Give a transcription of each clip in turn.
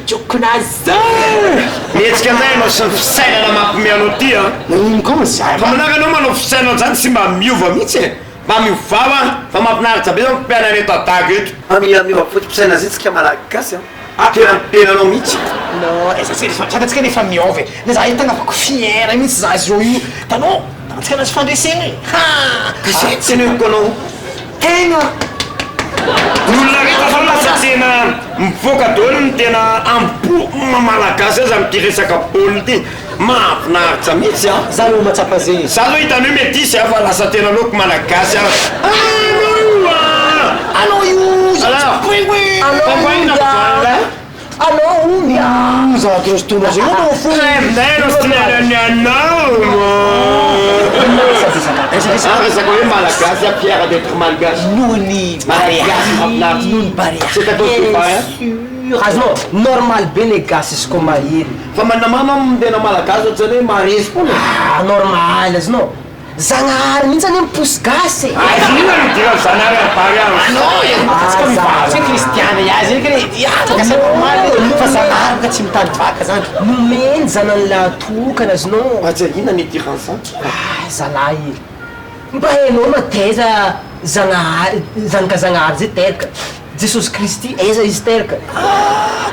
Tsokonazy mihetsika anay anao sy ny fisainana mampimeanao ty a nanino koa mazay fa manaka anao manao fisainao zany tsy mba miova mihitsy e mba miovava fa mampinaritra be zao mpiana reto adaga eto miova foty mpisaina zay tsika malagasy tenantenanao mihitsy non ezatsika nefa miova e na za tagna afako fiera mihitsy za zao io tanao tanatsika anazy fandresena e ha teneko anao tegna olona rehetra fa lasa tena mivoaka daholo ny tena ampo malagasy aza amity resaka baolina ty mahafinaritra mihitsy a za no matsapa zegny za zao hitany hoe mety isy a fa lasa tena loko malagasy anao io anao ombia za trostona zegny anao resaka hoe malagasy a pierre d'être malgasy nony nony bariasy azonao normal be le gasy izy koa mahery fa manamama tena malagasy ohatrany hoe maresy foana normal azonao zagnahary mihitsy any miposy gasy inona nodira zanary abary tsy kristiana iazy afaka normal fa zagnahary ka tsy mitady vaka zany nomeny zanany latokana azonao aza ina nidiran'zany zalahy mba hainao mateza zagnahary zanaka zagnahary zay teraka jesosy kristy eza izy teraka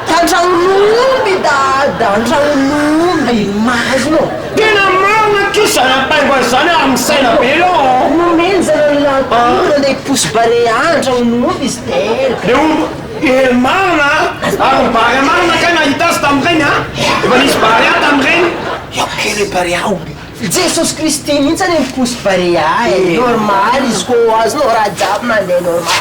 tandragnon'omby dada andragnon'omby mazonao tena marina kisana paingo zany amisaina be lo nomeny zanany latokana nde posy barea andragnon'omby izy teraka le ombo marina ary bary marina ka nahitazy tam'regny a efa nisy bary a tam'regny kely barea omby jesosy kristy mihitsy any miposy barea e normal izy ko azonao raha jiaby mandeha normal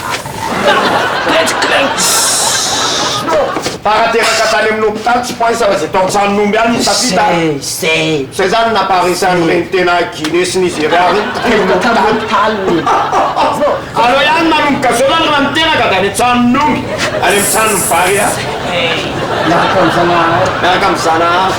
parateraka tany amin'ny hôpitaly tsy poinsa fa zay taotsanon'omby any tafita zay zay zany naparisany regny tena guine sy nigeria regny allo ihany manomboka zao zany raha miteraka da ny tsanon'omby any mitsanony bary a miaraka am'zanahary miaraka am'zanahary